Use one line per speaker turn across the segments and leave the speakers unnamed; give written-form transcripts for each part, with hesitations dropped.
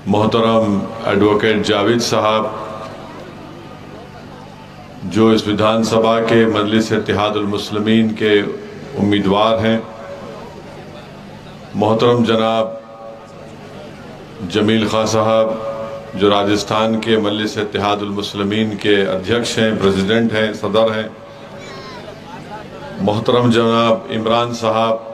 मोहतरम एडवोकेट जावेद साहब जो इस विधानसभा के मजलिस इत्तेहादुल मुस्लिमीन के उम्मीदवार हैं, मोहतरम जनाब जमील खां साहब जो राजस्थान के मजलिस इत्तेहादुल मुस्लिमीन के अध्यक्ष हैं, प्रेसिडेंट हैं, सदर हैं, मोहतरम जनाब इमरान साहब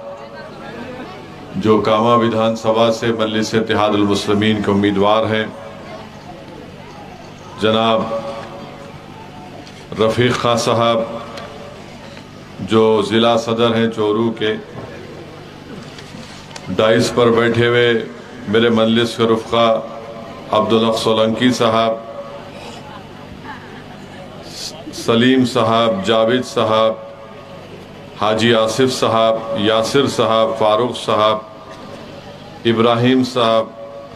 जो कामा विधानसभा से मजलिस इत्तेहादुल मुस्लिमीन के उम्मीदवार हैं, जनाब रफ़ीक खां साहब जो ज़िला सदर हैं चोरू के, डाइस पर बैठे हुए मेरे मजलिस के रुफ़क़ा अब्दुल हक सोलंकी साहब, सलीम साहब, जावेद साहब, हाजी आसिफ साहब, यासिर साहब, फारूक साहब, इब्राहिम साहब,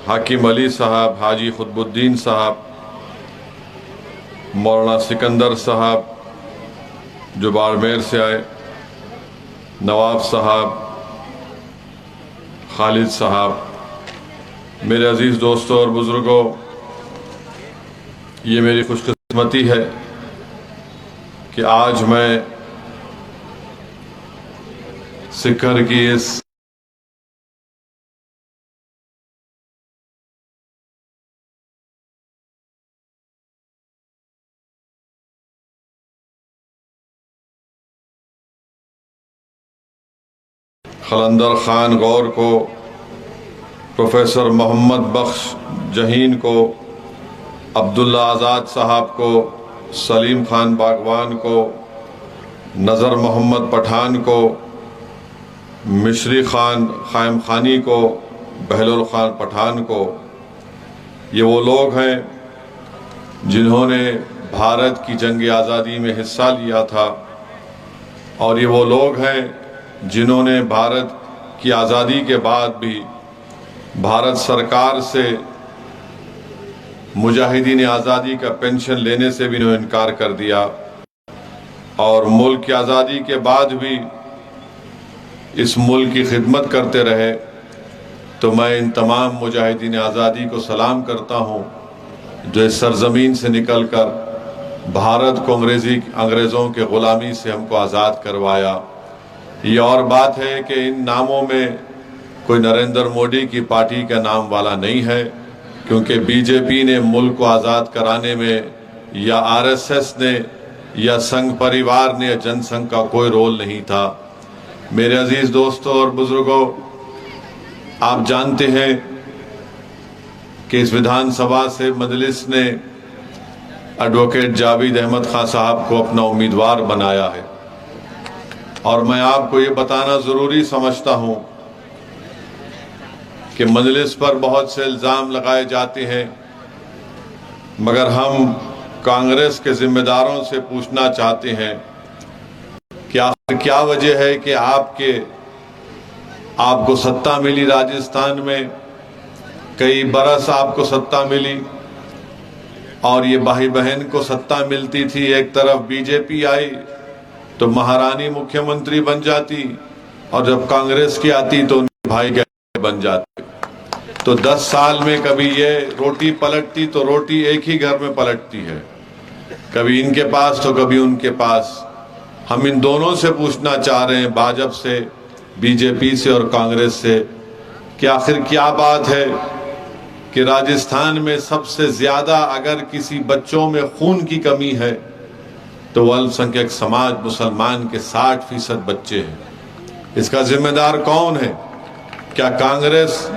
हाकिम अली साहब, हाजी खुतबुद्दीन साहब, मौलाना सिकंदर साहब जो बाड़मेर से आए, नवाब साहब, खालिद साहब, मेरे अजीज़ दोस्तों और बुज़ुर्गों, ये मेरी खुशकिस्मती है कि आज मैं सिक्कर की इस खलंदर खान गौर को, प्रोफेसर मोहम्मद बख्श जहीन को, अब्दुल्ला आज़ाद साहब को, सलीम खान बागवान को, नज़र मोहम्मद पठान को, मिश्री खान ख़ायम खानी को, बहलुल खान पठान को, ये वो लोग हैं जिन्होंने भारत की जंग आज़ादी में हिस्सा लिया था, और ये वो लोग हैं जिन्होंने भारत की आज़ादी के बाद भी भारत सरकार से मुजाहिदीन आज़ादी का पेंशन लेने से भी इन्होंने इनकार कर दिया, और मुल्क की आज़ादी के बाद भी इस मुल्क की खिदमत करते रहे। तो मैं इन तमाम मुजाहिदीन आज़ादी को सलाम करता हूँ जो इस सरजमीन से निकलकर भारत को अंग्रेज़ों के ग़ुलामी से हमको आज़ाद करवाया। ये और बात है कि इन नामों में कोई नरेंद्र मोदी की पार्टी का नाम वाला नहीं है, क्योंकि बीजेपी ने मुल्क को आज़ाद कराने में या आरएसएस ने या संघ परिवार ने या जनसंघ का कोई रोल नहीं था। मेरे अजीज़ दोस्तों और बुज़ुर्गों, आप जानते हैं कि इस विधानसभा से मजलिस ने एडवोकेट जावेद अहमद खां साहब को अपना उम्मीदवार बनाया है, और मैं आपको ये बताना ज़रूरी समझता हूँ कि मजलिस पर बहुत से इल्ज़ाम लगाए जाते हैं, मगर हम कांग्रेस के ज़िम्मेदारों से पूछना चाहते हैं कि आखिर क्या वजह है कि आपको सत्ता मिली राजस्थान में, कई बरस आपको सत्ता मिली, और ये भाई बहन को सत्ता मिलती थी। एक तरफ बीजेपी आई तो महारानी मुख्यमंत्री बन जाती, और जब कांग्रेस की आती तो उनके भाई के बन जाते। तो 10 साल में कभी ये रोटी पलटती तो रोटी एक ही घर में पलटती है, कभी इनके पास तो कभी उनके पास। हम इन दोनों से पूछना चाह रहे हैं, भाजपा से, बीजेपी से और कांग्रेस से, कि आखिर क्या बात है कि राजस्थान में सबसे ज्यादा अगर किसी बच्चों में खून की कमी है तो वह अल्पसंख्यक समाज मुसलमान के 60% बच्चे हैं। इसका जिम्मेदार कौन है? क्या कांग्रेस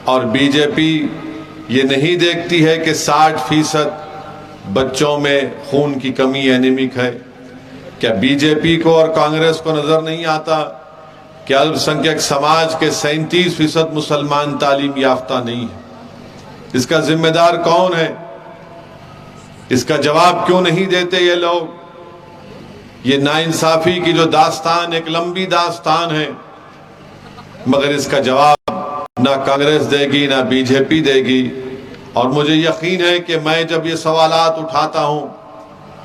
और बीजेपी ये नहीं देखती है कि 60% बच्चों में खून की कमी एनीमिक है? क्या बीजेपी को और कांग्रेस को नजर नहीं आता कि अल्पसंख्यक समाज के 37% मुसलमान तालीम याफ्ता नहीं है? इसका जिम्मेदार कौन है? इसका जवाब क्यों नहीं देते ये लोग? ये नाइंसाफी की जो दास्तान एक लंबी दास्तान है, मगर इसका जवाब ना कांग्रेस देगी ना बीजेपी देगी। और मुझे यकीन है कि मैं जब ये सवालात उठाता हूं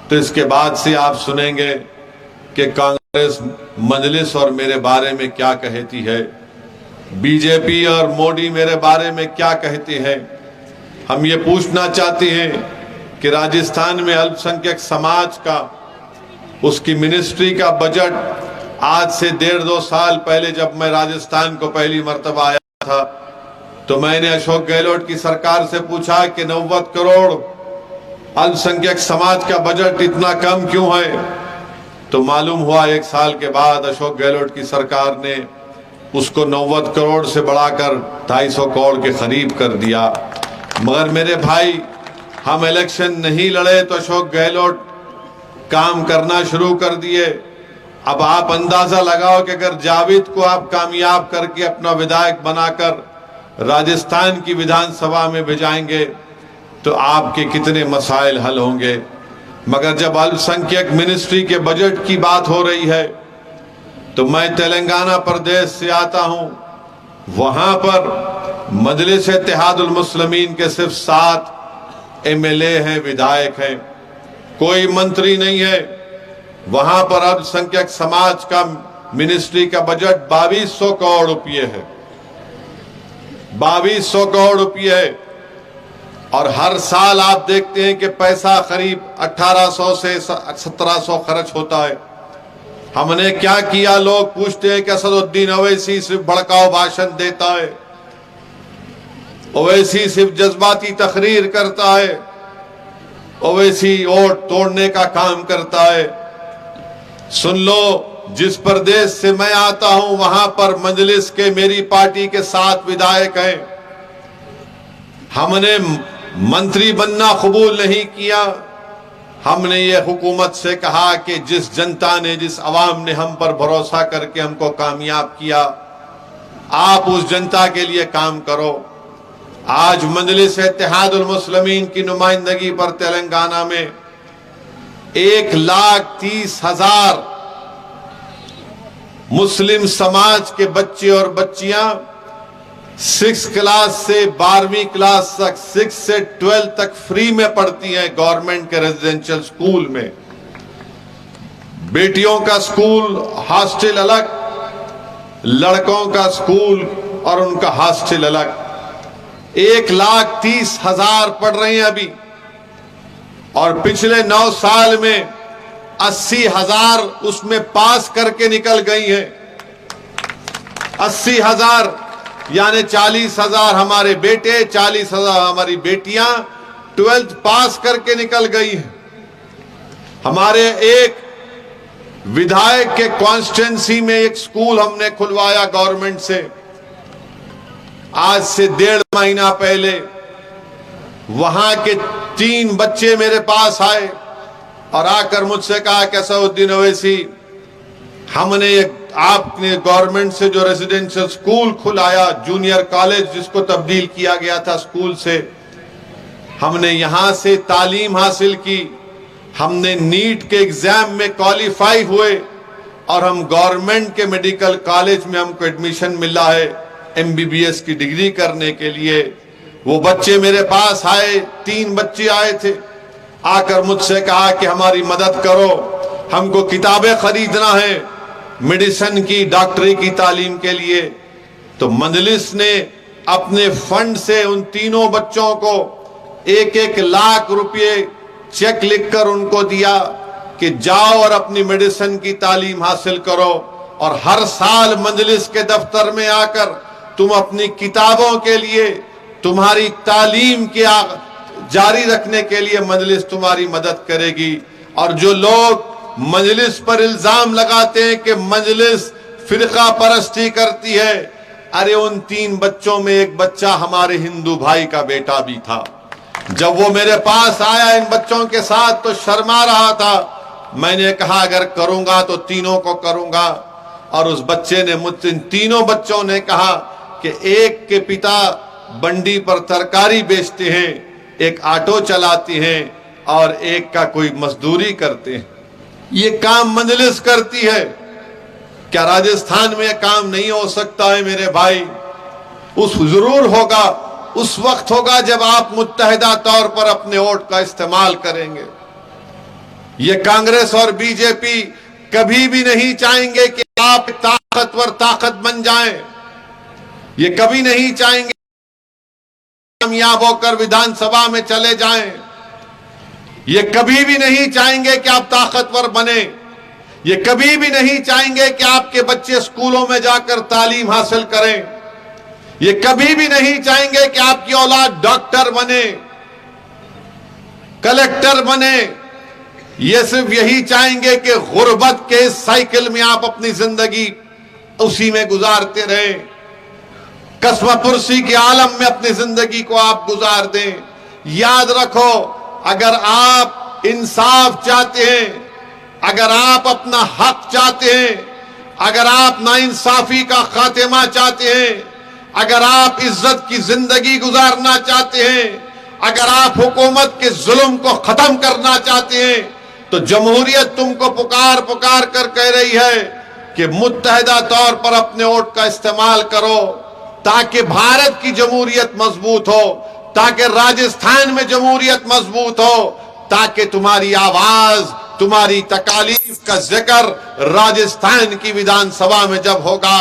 तो इसके बाद से आप सुनेंगे कि कांग्रेस मजलिस और मेरे बारे में क्या कहती है, बीजेपी और मोदी मेरे बारे में क्या कहते हैं। हम ये पूछना चाहते हैं कि राजस्थान में अल्पसंख्यक समाज का, उसकी मिनिस्ट्री का बजट आज से 1.5-2 साल पहले जब मैं राजस्थान को पहली मर्तबा आया था तो मैंने अशोक गहलोत की सरकार से पूछा कि 90 करोड़ अल्पसंख्यक समाज का बजट इतना कम क्यों है। तो मालूम हुआ 1 साल के बाद अशोक गहलोत की सरकार ने उसको 90 करोड़ से बढ़ाकर 250 करोड़ के करीब कर दिया। मगर मेरे भाई, हम इलेक्शन नहीं लड़े तो अशोक गहलोत काम करना शुरू कर दिए। अब आप अंदाजा लगाओ कि अगर जावेद को आप कामयाब करके अपना विधायक बनाकर राजस्थान की विधानसभा में भेजाएंगे तो आपके कितने मसाइल हल होंगे। मगर जब अल्पसंख्यक मिनिस्ट्री के बजट की बात हो रही है तो मैं तेलंगाना प्रदेश से आता हूं, वहां पर मजलिस इत्तेहादुल मुस्लिमीन के सिर्फ 7 एमएलए हैं, विधायक हैं, कोई मंत्री नहीं है। वहां पर अल्पसंख्यक समाज का मिनिस्ट्री का बजट 2200 करोड़ रुपये है, 2200 करोड़ रुपये है। और हर साल आप देखते हैं कि पैसा करीब 1800 से 1700 खर्च होता है। हमने क्या किया, लोग पूछते हैं कि असदुद्दीन ओवैसी सिर्फ भड़काऊ भाषण देता है, ओवैसी सिर्फ जज्बाती तकरीर करता है, ओवैसी वोट तोड़ने का काम करता है। सुन लो, जिस प्रदेश से मैं आता हूं वहां पर मजलिस के मेरी पार्टी के 7 विधायक हैं। हमने मंत्री बनना कबूल नहीं किया। हमने ये हुकूमत से कहा कि जिस जनता ने, जिस अवाम ने हम पर भरोसा करके हमको कामयाब किया, आप उस जनता के लिए काम करो। आज मजलिस इत्तेहादुल मुस्लिमीन की नुमाइंदगी पर तेलंगाना में 1,30,000 मुस्लिम समाज के बच्चे और बच्चियां 6 क्लास से 12वीं क्लास तक, 6 से 12 तक फ्री में पढ़ती हैं गवर्नमेंट के रेजिडेंशियल स्कूल में। बेटियों का स्कूल हॉस्टल अलग, लड़कों का स्कूल और उनका हॉस्टल अलग। 1,30,000 पढ़ रहे हैं अभी, और पिछले 9 साल में 80,000 उसमें पास करके निकल गई हैं। 80,000 यानी 40,000 हमारे बेटे, 40,000 हमारी बेटियां 12th पास करके निकल गई हैं। हमारे एक विधायक के कॉन्स्टिट्यूंसी में एक स्कूल हमने खुलवाया गवर्नमेंट से, आज से 1.5 महीना पहले। वहां के 3 बच्चे मेरे पास आए और आकर मुझसे कहा कि असदुद्दीन ओवैसी, हमने आपने गवर्नमेंट से जो रेजिडेंशियल स्कूल खुलाया, जूनियर कॉलेज जिसको तब्दील किया गया था स्कूल से, हमने यहां से तालीम हासिल की, हमने नीट के एग्जाम में क्वालिफाई हुए और हम गवर्नमेंट के मेडिकल कॉलेज में हमको एडमिशन मिला है एमबीबीएस की डिग्री करने के लिए। वो बच्चे मेरे पास आए, 3 बच्चे आए थे, आकर मुझसे कहा कि हमारी मदद करो, हमको किताबें खरीदना है मेडिसिन की, डॉक्टरी की तालीम के लिए। तो मजलिस ने अपने फंड से उन तीनों बच्चों को 1-1 लाख रुपए चेक लिखकर उनको दिया कि जाओ और अपनी मेडिसिन की तालीम हासिल करो। और हर साल मजलिस के दफ्तर में आकर तुम अपनी किताबों के लिए, तुम्हारी तालीम के जारी रखने के लिए मजलिस तुम्हारी मदद करेगी। और जो लोग मजलिस पर इल्जाम लगाते हैं कि मजलिस फिरका परस्ती करती है, अरे उन 3 बच्चों में एक बच्चा हमारे हिंदू भाई का बेटा भी था। जब वो मेरे पास आया इन बच्चों के साथ तो शर्मा रहा था। मैंने कहा अगर करूंगा तो तीनों को करूंगा। और उस बच्चे ने मुझसे, इन तीनों बच्चों ने कहा कि एक के पिता बंडी पर तरकारी बेचते हैं, एक ऑटो चलाती हैं और एक का कोई मजदूरी करते हैं। ये काम मजलिस करती है। क्या राजस्थान में काम नहीं हो सकता है मेरे भाई? जरूर होगा, उस वक्त होगा जब आप मुत्तहिदा तौर पर अपने वोट का इस्तेमाल करेंगे। ये कांग्रेस और बीजेपी कभी भी नहीं चाहेंगे कि आप ताकतवर ताकत बन जाएं। ये कभी नहीं चाहेंगे कामयाब होकर विधानसभा में चले जाएं। ये कभी भी नहीं चाहेंगे कि आप ताकतवर बने, ये कभी भी नहीं चाहेंगे कि आपके बच्चे स्कूलों में जाकर तालीम हासिल करें, ये कभी भी नहीं चाहेंगे कि आपकी औलाद डॉक्टर बने, कलेक्टर बने। ये सिर्फ यही चाहेंगे कि गुर्बत के इस साइकिल में आप अपनी जिंदगी उसी में गुजारते रहें, कसमपुरसी के आलम में अपनी जिंदगी को आप गुजार दें। याद रखो, अगर आप इंसाफ चाहते हैं, अगर आप अपना हक चाहते हैं, अगर आप नाइंसाफी का खात्मा चाहते हैं, अगर आप इज्जत की जिंदगी गुजारना चाहते हैं, अगर आप हुकूमत के जुल्म को खत्म करना चाहते हैं, तो जमहूरियत तुमको पुकार पुकार कर कह रही है कि मुत्तहिदा तौर पर अपने वोट का इस्तेमाल करो, ताकि भारत की जमहूरियत मजबूत हो, ताकि राजस्थान में जमहूरियत मजबूत हो, ताकि तुम्हारी आवाज, तुम्हारी तकालीफ का जिक्र राजस्थान की विधानसभा में जब होगा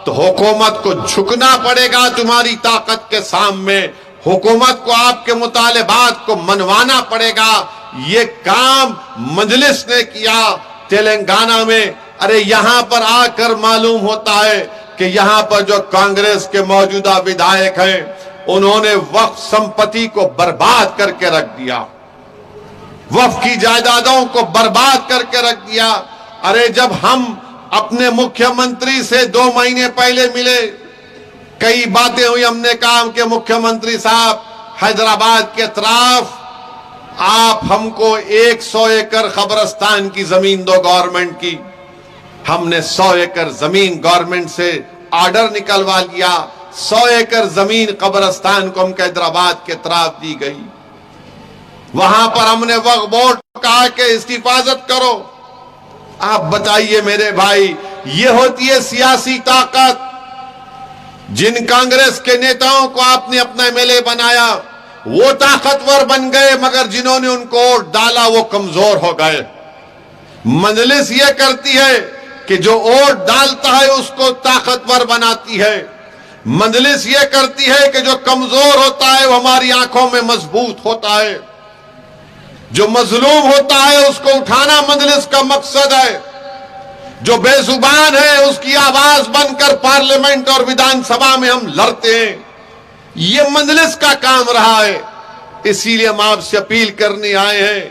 तो हुकूमत को झुकना पड़ेगा तुम्हारी ताकत के सामने, हुकूमत को आपके मुतालिबात को मनवाना पड़ेगा। ये काम मजलिस ने किया तेलंगाना में। अरे यहां पर आकर मालूम होता है कि यहां पर जो कांग्रेस के मौजूदा विधायक हैं, उन्होंने वक्फ संपत्ति को बर्बाद करके रख दिया, वक्फ की जायदादों को बर्बाद करके रख दिया। अरे जब हम अपने मुख्यमंत्री से 2 महीने पहले मिले, कई बातें हुई, हमने कहा कि मुख्यमंत्री साहब हैदराबाद के अतराफ आप हमको 100 एकड़ कब्रिस्तान की जमीन दो गवर्नमेंट की। हमने 100 एकड़ जमीन गवर्नमेंट से ऑर्डर निकलवा लिया, 100 एकड़ जमीन कब्रिस्तान को हमको हैदराबाद के तरफ दी गई। वहां पर हमने वक्फ बोर्ड कहा कि इसकी हिफाजत करो। आप बताइए मेरे भाई, ये होती है सियासी ताकत। जिन कांग्रेस के नेताओं को आपने अपना एमएलए बनाया वो ताकतवर बन गए, मगर जिन्होंने उनको वोट डाला वो कमजोर हो गए। मजलिस ये करती है कि जो वोट डालता है उसको ताकतवर बनाती है। मजलिस ये करती है कि जो कमजोर होता है वो हमारी आंखों में मजबूत होता है, जो मजलूम होता है उसको उठाना मजलिस का मकसद है, जो बेजुबान है उसकी आवाज बनकर पार्लियामेंट और विधानसभा में हम लड़ते हैं। ये मजलिस का काम रहा है। इसीलिए हम आपसे अपील करने आए हैं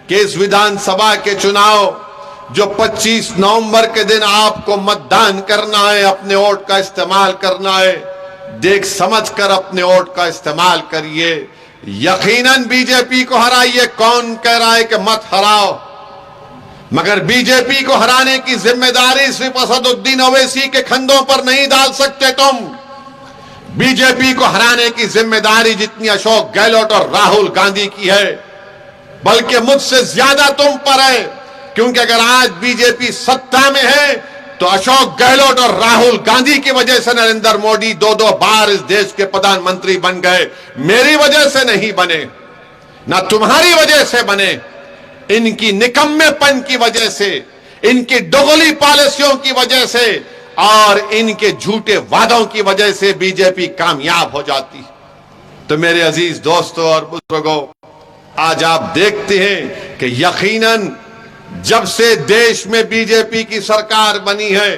कि इस विधानसभा के चुनाव जो 25 नवंबर के दिन आपको मतदान करना है, अपने वोट का इस्तेमाल करना है, देख समझ कर अपने वोट का इस्तेमाल करिए। यकीनन बीजेपी को हराइए। कौन कह रहा है कि मत हराओ, मगर बीजेपी को हराने की जिम्मेदारी सिर्फ असदुद्दीन ओवैसी के कंधों पर नहीं डाल सकते तुम। बीजेपी को हराने की जिम्मेदारी जितनी अशोक गहलोत और राहुल गांधी की है, बल्कि मुझसे ज्यादा तुम पर है। क्योंकि अगर आज बीजेपी सत्ता में है तो अशोक गहलोत और राहुल गांधी की वजह से नरेंद्र मोदी 2-2 बार इस देश के प्रधानमंत्री बन गए। मेरी वजह से नहीं बने, ना तुम्हारी वजह से बने। इनकी निकम्मेपन की वजह से, इनकी दोगली पॉलिसियों की वजह से और इनके झूठे वादों की वजह से बीजेपी कामयाब हो जाती। तो मेरे अजीज दोस्तों और बुजुर्गों, आज आप देखते हैं कि यकीनन जब से देश में बीजेपी की सरकार बनी है,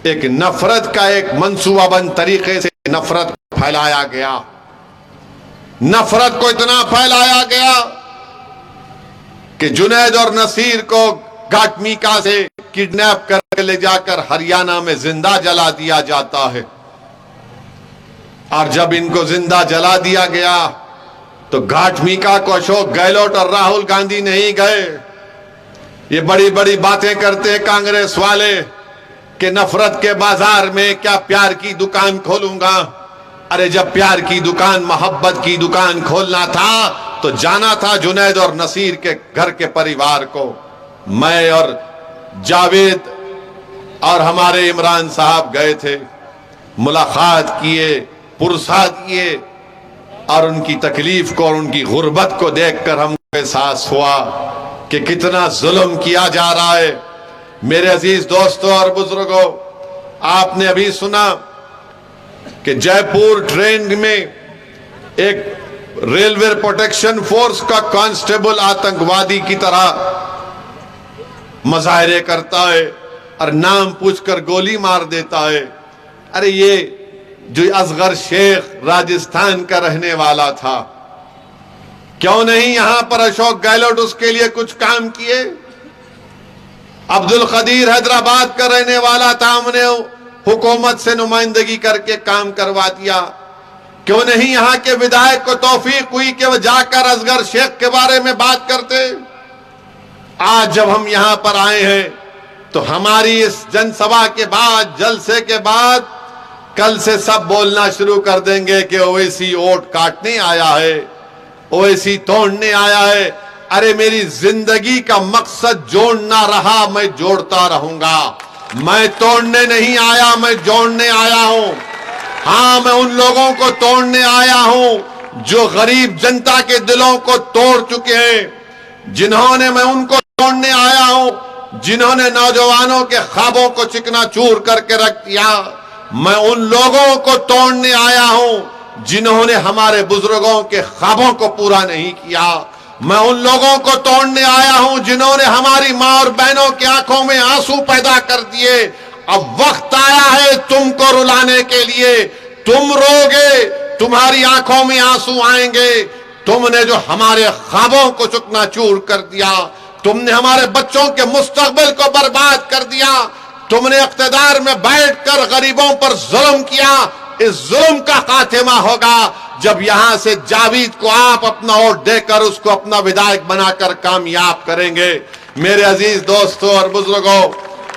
एक नफरत का एक मंसूबाबंद तरीके से नफरत फैलाया गया। नफरत को इतना फैलाया गया कि जुनैद और नसीर को घाटमीका से किडनैप करके ले जाकर हरियाणा में जिंदा जला दिया जाता है। और जब इनको जिंदा जला दिया गया तो घाटमीका को अशोक गहलोत और राहुल गांधी नहीं गए। ये बड़ी बड़ी बातें करते हैं कांग्रेस वाले कि नफरत के बाजार में क्या प्यार की दुकान खोलूंगा। अरे जब प्यार की दुकान, मोहब्बत की दुकान खोलना था तो जाना था जुनैद और नसीर के घर के परिवार को। मैं और जावेद और हमारे इमरान साहब गए थे, मुलाकात किए, पुरसाद किए और उनकी तकलीफ को और उनकी गुर्बत को देखकर हमको एहसास हुआ कि कितना जुल्म किया जा रहा है। मेरे अजीज दोस्तों और बुजुर्गों, आपने अभी सुना कि जयपुर ट्रेन में एक रेलवे प्रोटेक्शन फोर्स का कांस्टेबल आतंकवादी की तरह मुजाहरे करता है और नाम पूछकर गोली मार देता है। अरे ये जो असगर शेख राजस्थान का रहने वाला था, क्यों नहीं यहां पर अशोक गहलोत उसके लिए कुछ काम किए? अब्दुल कदीर हैदराबाद का रहने वाला था, हमने हुकूमत से नुमाइंदगी करके काम करवा दिया। क्यों नहीं यहां के विधायक को तौफीक हुई कि वह जाकर असगर शेख के बारे में बात करते? आज जब हम यहां पर आए हैं तो हमारी इस जनसभा के बाद, जलसे के बाद, कल से सब बोलना शुरू कर देंगे कि ओवैसी वोट काटने आया है, ओवैसी तोड़ने आया है। अरे मेरी जिंदगी का मकसद जोड़ना रहा, मैं जोड़ता रहूंगा। मैं तोड़ने नहीं आया, मैं जोड़ने आया हूं। हां, मैं उन लोगों को तोड़ने आया हूं जो गरीब जनता के दिलों को तोड़ चुके हैं, जिन्होंने, मैं उनको तोड़ने आया हूं जिन्होंने नौजवानों के ख्वाबों को चिकनाचूर करके रख दिया। मैं उन लोगों को तोड़ने आया हूं जिन्होंने हमारे बुजुर्गों के ख्वाबों को पूरा नहीं किया। मैं उन लोगों को तोड़ने आया हूं जिन्होंने हमारी मां और बहनों की आंखों में आंसू पैदा कर दिए। अब वक्त आया है तुमको रुलाने के लिए। तुम रोगे, तुम्हारी आंखों में आंसू आएंगे। तुमने जो हमारे ख्वाबों को चकनाचूर कर दिया, तुमने हमारे बच्चों के मुस्तकबिल को बर्बाद कर दिया, तुमने इख्तिदार में बैठकर गरीबों पर जुल्म किया। इस जुल्म का खात्मा होगा जब यहां से जावेद को आप अपना वोट देकर उसको अपना विधायक बनाकर कामयाब करेंगे। मेरे अजीज दोस्तों और बुजुर्गों,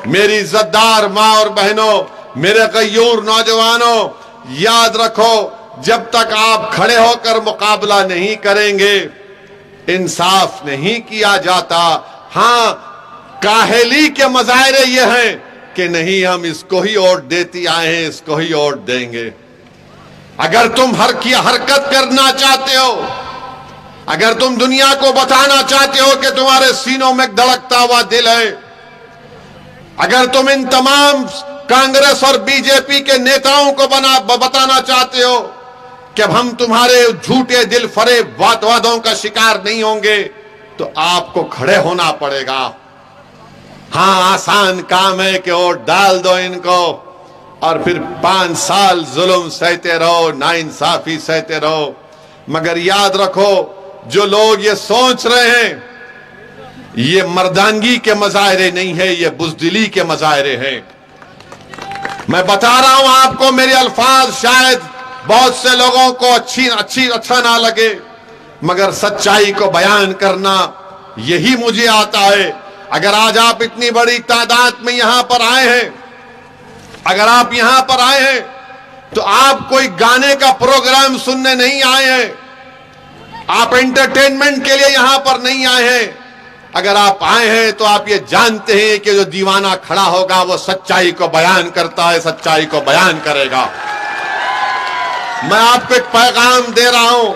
मेरी इज्जतदार मां और बहनों, मेरे गयूर नौजवानों, याद रखो, जब तक आप खड़े होकर मुकाबला नहीं करेंगे, इंसाफ नहीं किया जाता। हां, काहली के मजाहरे ये हैं कि नहीं, हम इसको ही वोट देती आए हैं, इसको ही वोट देंगे। अगर तुम हरकत करना चाहते हो, अगर तुम दुनिया को बताना चाहते हो कि तुम्हारे सीनों में धड़कता हुआ दिल है, अगर तुम इन तमाम कांग्रेस और बीजेपी के नेताओं को बताना चाहते हो कि अब हम तुम्हारे झूठे दिल फरेब वादों का शिकार नहीं होंगे, तो आपको खड़े होना पड़ेगा। हां, आसान काम है कि वोट डाल दो इनको और फिर 5 साल जुल्म सहते रहो, नाइंसाफी सहते रहो। मगर याद रखो, जो लोग ये सोच रहे हैं, ये मर्दानगी के मजाहरे नहीं है, ये बुज़दिली के मजाहरे हैं। मैं बता रहा हूं आपको, मेरे अल्फाज शायद बहुत से लोगों को अच्छा ना लगे, मगर सच्चाई को बयान करना यही मुझे आता है। अगर आज आप इतनी बड़ी तादाद में यहां पर आए हैं, अगर आप यहां पर आए हैं, तो आप कोई गाने का प्रोग्राम सुनने नहीं आए हैं, आप एंटरटेनमेंट के लिए यहां पर नहीं आए हैं। अगर आप आए हैं तो आप ये जानते हैं कि जो दीवाना खड़ा होगा वो सच्चाई को बयान करता है, सच्चाई को बयान करेगा। मैं आपको एक पैगाम दे रहा हूं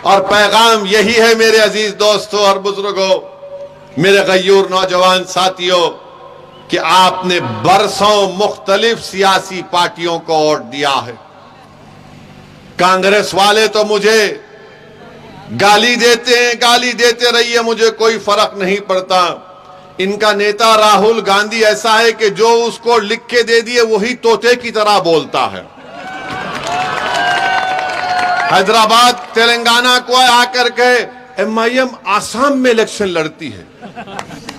और पैगाम यही है मेरे अजीज दोस्तों और बुजुर्गों, मेरे गयूर नौजवान साथियों, कि आपने बरसों मुख्तलिफ सियासी पार्टियों को वोट दिया है। कांग्रेस वाले तो मुझे गाली देते हैं, गाली देते रहिए, मुझे कोई फर्क नहीं पड़ता। इनका नेता राहुल गांधी ऐसा है कि जो उसको लिख के दे दिए वही तोते की तरह बोलता है। हैदराबाद तेलंगाना को आकर के MIM आसाम में इलेक्शन लड़ती है।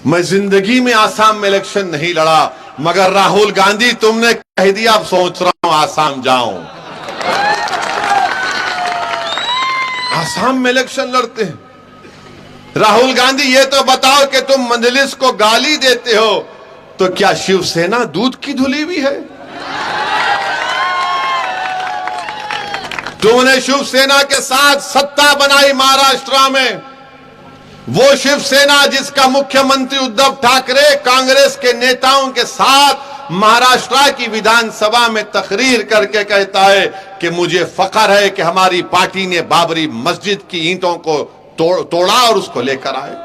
मैं जिंदगी में आसाम में इलेक्शन नहीं लड़ा, मगर राहुल गांधी तुमने कह दिया, अब सोच रहा हूं आसाम जाऊं। आसाम में इलेक्शन लड़ते हैं। राहुल गांधी, ये तो बताओ कि तुम मजलिस को गाली देते हो, तो क्या शिवसेना दूध की धुली हुई है? तुमने शिवसेना के साथ सत्ता बनाई महाराष्ट्र में, वो शिवसेना जिसका मुख्यमंत्री उद्धव ठाकरे कांग्रेस के नेताओं के साथ महाराष्ट्र की विधानसभा में तकरीर करके कहता है कि मुझे फख्र है कि हमारी पार्टी ने बाबरी मस्जिद की ईंटों को तोड़ा और उसको लेकर आए।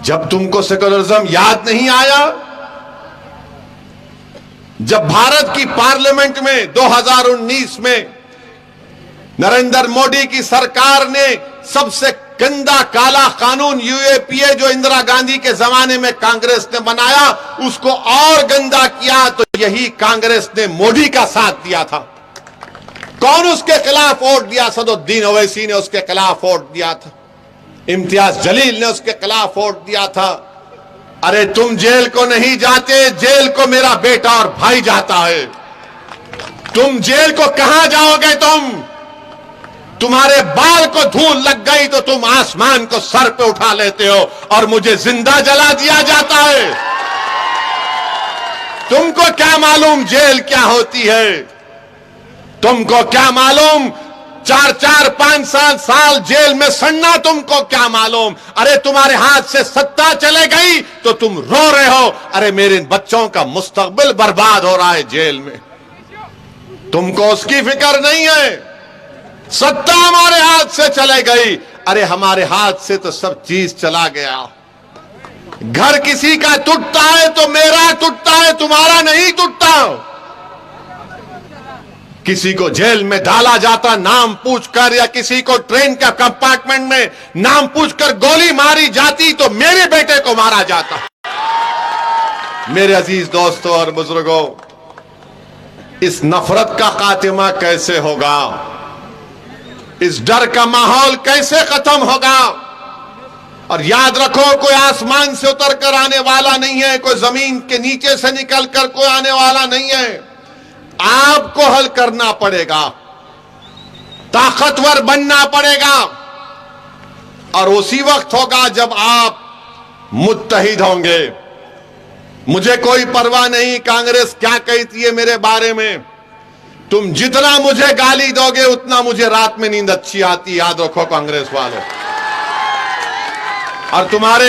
जब तुमको सेकुलरिज्म याद नहीं आया, जब भारत की पार्लियामेंट में 2019 में नरेंद्र मोदी की सरकार ने सबसे गंदा काला कानून यूएपीए जो इंदिरा गांधी के जमाने में कांग्रेस ने बनाया, उसको और गंदा किया। तो यही कांग्रेस ने मोदी का साथ दिया था। कौन उसके खिलाफ वोट दिया? सदुद्दीन ओवैसी ने उसके खिलाफ वोट दिया था, इम्तियाज जलील ने उसके खिलाफ वोट दिया था। अरे तुम जेल को नहीं जाते, जेल को मेरा बेटा और भाई जाता है। तुम जेल को कहां जाओगे? तुम्हारे बाल को धूल लग गई तो तुम आसमान को सर पे उठा लेते हो और मुझे जिंदा जला दिया जाता है। तुमको क्या मालूम जेल क्या होती है? तुमको क्या मालूम 4-4, 5-7 साल जेल में सड़ना? तुमको क्या मालूम? अरे तुम्हारे हाथ से सत्ता चले गई तो तुम रो रहे हो, अरे मेरे बच्चों का मुस्तकबिल बर्बाद हो रहा है जेल में। तुमको उसकी फिक्र नहीं है। सत्ता हमारे हाथ से चले गई, अरे हमारे हाथ से तो सब चीज चला गया। घर किसी का टूटता है तो मेरा टूटता है, तुम्हारा नहीं टूटता। किसी को जेल में डाला जाता नाम पूछकर, या किसी को ट्रेन का कंपार्टमेंट में नाम पूछकर गोली मारी जाती तो मेरे बेटे को मारा जाता। मेरे अजीज दोस्तों और बुजुर्गों, इस नफरत का खात्मा कैसे होगा? इस डर का माहौल कैसे खत्म होगा? और याद रखो, कोई आसमान से उतर कर आने वाला नहीं है, कोई जमीन के नीचे से निकल कर कोई आने वाला नहीं है। आपको हल करना पड़ेगा, ताकतवर बनना पड़ेगा, और उसी वक्त होगा जब आप मुत्तहिद होंगे। मुझे कोई परवाह नहीं कांग्रेस क्या कहती है मेरे बारे में। तुम जितना मुझे गाली दोगे उतना मुझे रात में नींद अच्छी आती, याद रखो कांग्रेस वालों। और तुम्हारे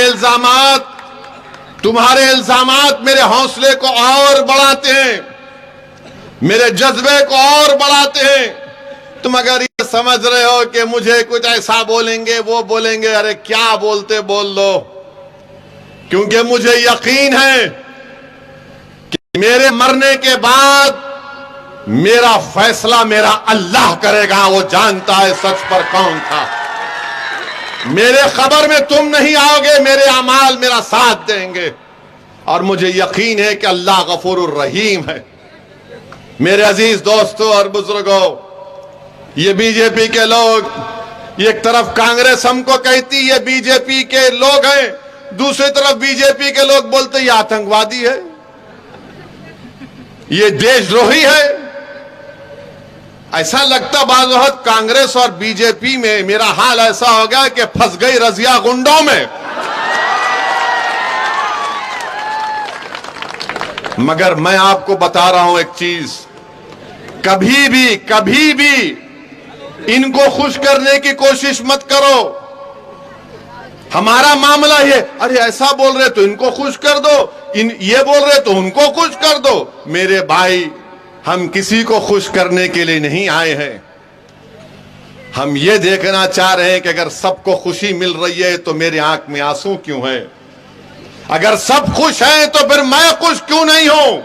इल्जामात मेरे हौसले को और बढ़ाते हैं, मेरे जज्बे को और बढ़ाते हैं। तुम अगर ये समझ रहे हो कि मुझे कुछ ऐसा बोलेंगे वो बोलेंगे, अरे क्या बोलते बोल लो, क्योंकि मुझे यकीन है कि मेरे मरने के बाद मेरा फैसला मेरा अल्लाह करेगा। वो जानता है सच पर कौन था। मेरे खबर में तुम नहीं आओगे, मेरे अमाल मेरा साथ देंगे, और मुझे यकीन है कि अल्लाह गफूरुर रहीम है। मेरे अजीज दोस्तों और बुजुर्गों, ये बीजेपी के लोग, एक तरफ कांग्रेस हमको कहती है बीजेपी के लोग हैं, दूसरी तरफ बीजेपी के लोग बोलते ये आतंकवादी है, ये देशद्रोही है। ऐसा लगता बाज़ वक़्त कांग्रेस और बीजेपी में मेरा हाल ऐसा हो गया कि फंस गई रजिया गुंडों में। मगर मैं आपको बता रहा हूं एक चीज, कभी भी इनको खुश करने की कोशिश मत करो। हमारा मामला ये, अरे ऐसा बोल रहे तो इनको खुश कर दो, ये बोल रहे तो उनको खुश कर दो। मेरे भाई, हम किसी को खुश करने के लिए नहीं आए हैं। हम ये देखना चाह रहे हैं कि अगर सबको खुशी मिल रही है तो मेरे आंख में आंसू क्यों है? अगर सब खुश हैं तो फिर मैं खुश क्यों नहीं हूं?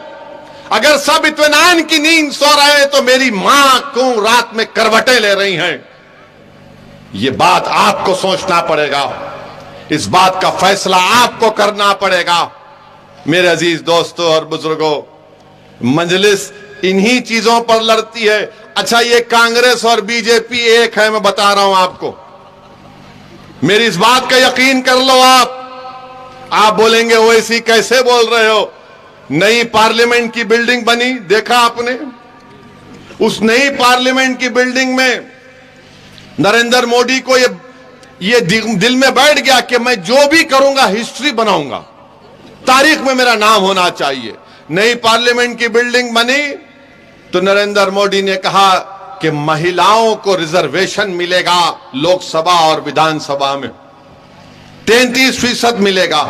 अगर सब इत्मीनान की नींद सो रहे हैं तो मेरी मां क्यों रात में करवटें ले रही हैं? ये बात आपको सोचना पड़ेगा, इस बात का फैसला आपको करना पड़ेगा। मेरे अजीज दोस्तों और बुजुर्गों, मजलिस इन्हीं चीजों पर लड़ती है। अच्छा, ये कांग्रेस और बीजेपी एक है, मैं बता रहा हूं आपको। मेरी इस बात का यकीन कर लो। आप बोलेंगे ओवैसी कैसे बोल रहे हो? नई पार्लियामेंट की बिल्डिंग बनी, देखा आपने? उस नई पार्लियामेंट की बिल्डिंग में नरेंद्र मोदी को ये दिल में बैठ गया कि मैं जो भी करूंगा हिस्ट्री बनाऊंगा, तारीख में मेरा नाम होना चाहिए। नई पार्लियामेंट की बिल्डिंग बनी तो नरेंद्र मोदी ने कहा कि महिलाओं को रिजर्वेशन मिलेगा लोकसभा और विधानसभा में, 33% मिलेगा।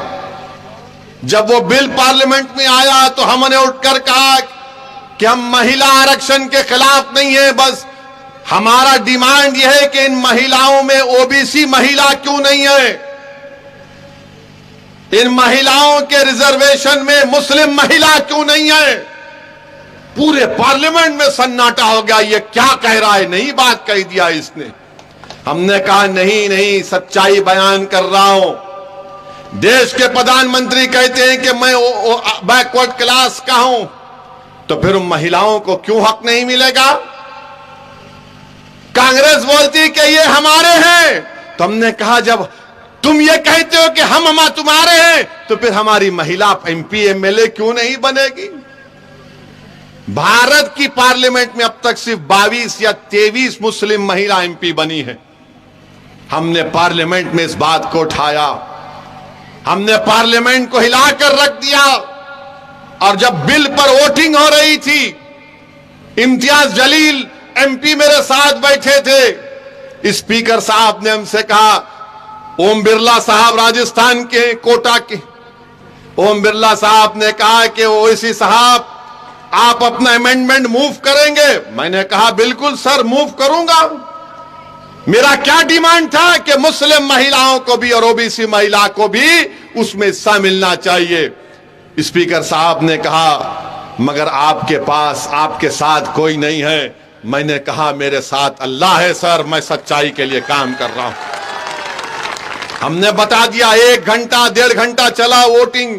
जब वो बिल पार्लियामेंट में आया तो हमने उठकर कहा कि हम महिला आरक्षण के खिलाफ नहीं है, बस हमारा डिमांड यह है कि इन महिलाओं में ओबीसी महिला क्यों नहीं है, इन महिलाओं के रिजर्वेशन में मुस्लिम महिला क्यों नहीं है?
पूरे पार्लियामेंट में सन्नाटा हो गया, ये क्या कह रहा है, नई बात कह दिया इसने। हमने कहा नहीं नहीं, सच्चाई बयान कर रहा हूं। देश के प्रधानमंत्री कहते हैं कि मैं बैकवर्ड क्लास का हूं, तो फिर महिलाओं को क्यों हक नहीं मिलेगा? कांग्रेस बोलती कि ये हमारे हैं, तो हमने कहा जब तुम ये कहते हो कि हम तुम्हारे हैं, तो फिर हमारी महिला एमपी एमएलए क्यों नहीं बनेगी? भारत की पार्लियामेंट में अब तक सिर्फ 22 या 23 मुस्लिम महिला एमपी बनी है। हमने पार्लियामेंट में इस बात को उठाया, हमने पार्लियामेंट को हिलाकर रख दिया। और जब बिल पर वोटिंग हो रही थी, इम्तियाज जलील एमपी मेरे साथ बैठे थे। स्पीकर साहब ने हमसे कहा, ओम बिरला साहब राजस्थान के कोटा के, ओम बिरला साहब ने कहा कि ओवैसी साहब आप अपना अमेंडमेंट मूव करेंगे? मैंने कहा बिल्कुल सर, मूव करूंगा। मेरा क्या डिमांड था कि मुस्लिम महिलाओं को भी और ओबीसी महिला को भी उसमें हिस्सा मिलना चाहिए। स्पीकर साहब ने कहा मगर आपके पास आपके साथ कोई नहीं है। मैंने कहा मेरे साथ अल्लाह है सर, मैं सच्चाई के लिए काम कर रहा हूं। हमने बता दिया, 1 घंटा 1.5 घंटा चला वोटिंग।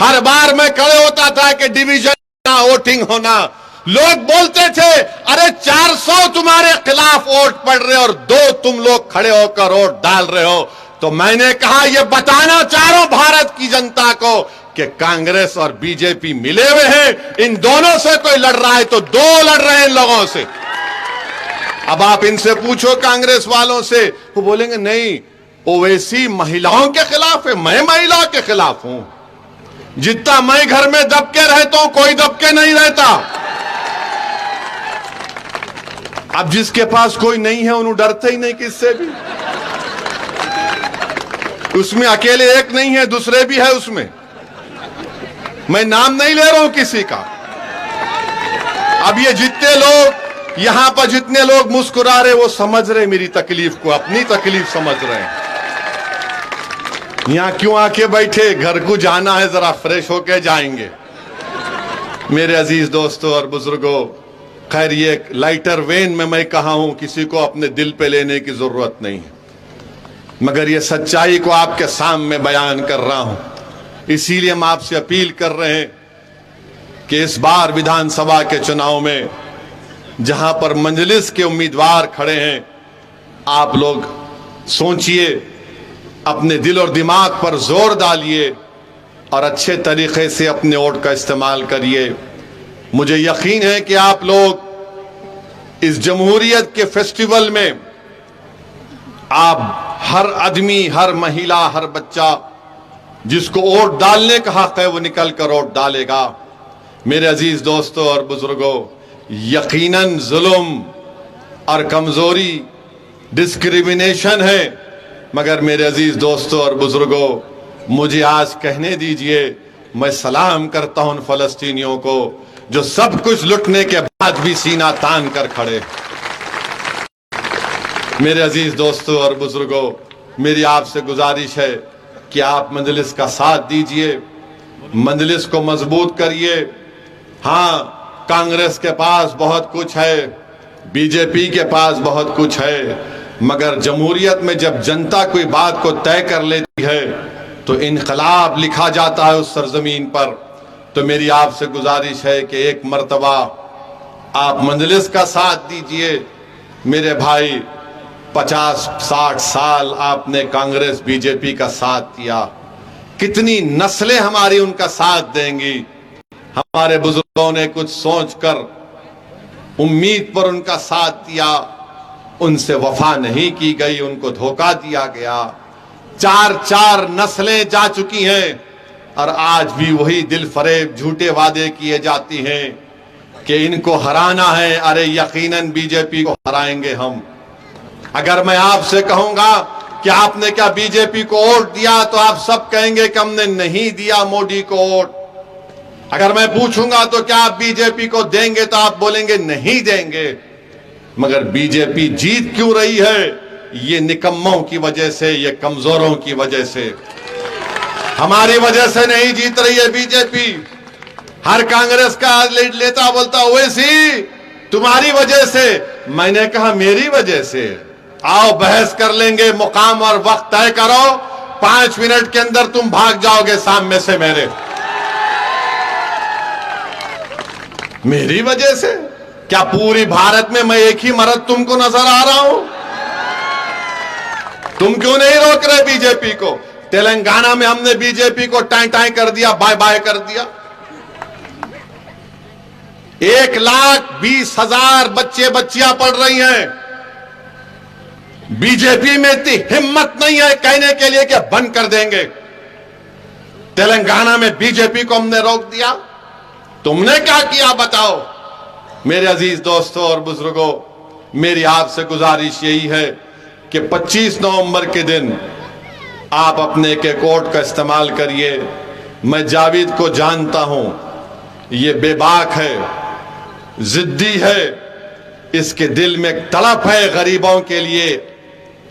हर बार मैं खड़े होता था कि डिवीजन वोटिंग होना। लोग बोलते थे अरे 400 तुम्हारे खिलाफ वोट पड़ रहे और 2 तुम लोग खड़े होकर वोट डाल रहे हो। तो मैंने कहा यह बताना चाह रहा हूं भारत की जनता को कि कांग्रेस और बीजेपी मिले हुए हैं। इन दोनों से कोई लड़ रहा है तो 2 लड़ रहे हैं इन लोगों से। अब आप इनसे पूछो कांग्रेस वालों से, वो बोलेंगे नहीं ओवैसी महिलाओं के खिलाफ है, मैं महिला के खिलाफ हूं। जितना मैं घर में दबके रहता हूं कोई दबके नहीं रहता। अब जिसके पास कोई नहीं है उन्हें डरते ही नहीं किससे भी। उसमें अकेले एक नहीं है, दूसरे भी है उसमें। मैं नाम नहीं ले रहा हूं किसी का। अब ये जितने लोग यहां पर जितने लोग मुस्कुरा रहे वो समझ रहे मेरी तकलीफ को, अपनी तकलीफ समझ रहे हैं। यहां क्यों आके बैठे, घर को जाना है, जरा फ्रेश होके जाएंगे। मेरे अजीज दोस्तों और बुजुर्गों, खैर ये लाइटर वेन में मैं कहा हूं, किसी को अपने दिल पे लेने की जरूरत नहीं है, मगर ये सच्चाई को आपके सामने बयान कर रहा हूं। इसीलिए हम आपसे अपील कर रहे हैं कि इस बार विधानसभा के चुनाव में जहां पर मजलिस के उम्मीदवार खड़े हैं, आप लोग सोचिए, अपने दिल और दिमाग पर जोर डालिए और अच्छे तरीके से अपने वोट का इस्तेमाल करिए। मुझे यकीन है कि आप लोग इस जमहूरियत के फेस्टिवल में आप हर आदमी, हर महिला, हर बच्चा जिसको वोट डालने का हक है वो निकल कर वोट डालेगा। मेरे अजीज दोस्तों और बुजुर्गों, यकीनन जुल्म और कमजोरी डिस्क्रिमिनेशन है, मगर मेरे अजीज दोस्तों और बुजुर्गों, मुझे आज कहने दीजिए, मैं सलाम करता हूं उन फलस्तीनियों को जो सब कुछ लुटने के बाद भी सीना तान कर खड़े। मेरे अजीज दोस्तों और बुजुर्गों, मेरी आपसे गुजारिश है कि आप मजलिस का साथ दीजिए, मजलिस को मजबूत करिए। हाँ, कांग्रेस के पास बहुत कुछ है, बीजेपी के पास बहुत कुछ है, मगर जमहूरियत में जब जनता कोई बात को तय कर लेती है तो इनकलाब लिखा जाता है उस सरजमीन पर। तो मेरी आपसे गुजारिश है कि एक मर्तबा आप मजलिस का साथ दीजिए। मेरे भाई, 50-60 साल आपने कांग्रेस बीजेपी का साथ दिया, कितनी नस्लें हमारी उनका साथ देंगी। हमारे बुजुर्गों ने कुछ सोचकर उम्मीद पर उनका साथ दिया, उनसे वफा नहीं की गई, उनको धोखा दिया गया। 4 नस्लें जा चुकी हैं और आज भी वही दिल फरेब झूठे वादे किए जाती हैं कि इनको हराना है। अरे यकीनन बीजेपी को हराएंगे हम। अगर मैं आपसे कहूंगा कि आपने क्या बीजेपी को वोट दिया तो आप सब कहेंगे कि हमने नहीं दिया मोदी को वोट। अगर मैं पूछूंगा तो क्या आप बीजेपी को देंगे तो आप बोलेंगे नहीं देंगे। मगर बीजेपी जीत क्यों रही है? ये निकम्मों की वजह से, ये कमजोरों की वजह से, हमारी वजह से नहीं जीत रही है बीजेपी। हर कांग्रेस का नेता बोलता ओवैसी तुम्हारी वजह से। मैंने कहा मेरी वजह से? आओ बहस कर लेंगे, मुकाम और वक्त तय करो, 5 मिनट के अंदर तुम भाग जाओगे सामने से मेरे। मेरी वजह से? क्या पूरी भारत में मैं एक ही मर्द तुमको नजर आ रहा हूं? तुम क्यों नहीं रोक रहे बीजेपी को? तेलंगाना में हमने बीजेपी को टाई टाई कर दिया, बाय बाय कर दिया। 1,20,000 बच्चे बच्चियां पढ़ रही हैं। बीजेपी में इतनी हिम्मत नहीं है कहने के लिए कि बंद कर देंगे। तेलंगाना में बीजेपी को हमने रोक दिया। तुमने क्या किया बताओ? मेरे अजीज दोस्तों और बुजुर्गों, मेरी आपसे गुजारिश यही है कि 25 नवंबर के दिन आप अपने के कोड का इस्तेमाल करिए। मैं जावेद को जानता हूं, ये बेबाक है, जिद्दी है, इसके दिल में एक तड़प है गरीबों के लिए,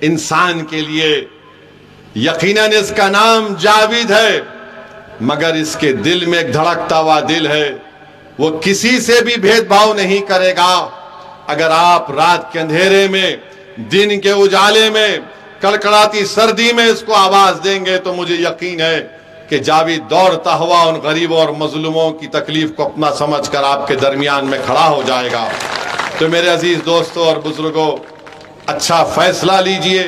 इंसान के लिए। यकीनन इसका नाम जावेद है, मगर इसके दिल में एक धड़कता हुआ दिल है। वो किसी से भी भेदभाव नहीं करेगा। अगर आप रात के अंधेरे में, दिन के उजाले में, कड़कड़ाती सर्दी में इसको आवाज देंगे तो मुझे यकीन है कि जावेद दौड़ता हुआ उन गरीबों और मजलूमों की तकलीफ को अपना समझकर आपके दरमियान में खड़ा हो जाएगा। तो मेरे अजीज दोस्तों और बुजुर्गों, अच्छा फैसला लीजिए,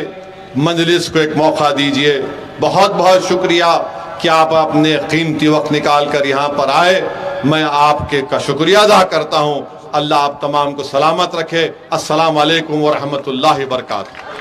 मजलिस को एक मौका दीजिए। बहुत बहुत शुक्रिया कि आप अपने कीमती वक्त निकाल कर यहाँ पर आए। मैं आपके का शुक्रिया अदा करता हूँ। अल्लाह आप तमाम को सलामत रखे। अस्सलाम वालेकुम व रहमतुल्लाहि व बरकातहू।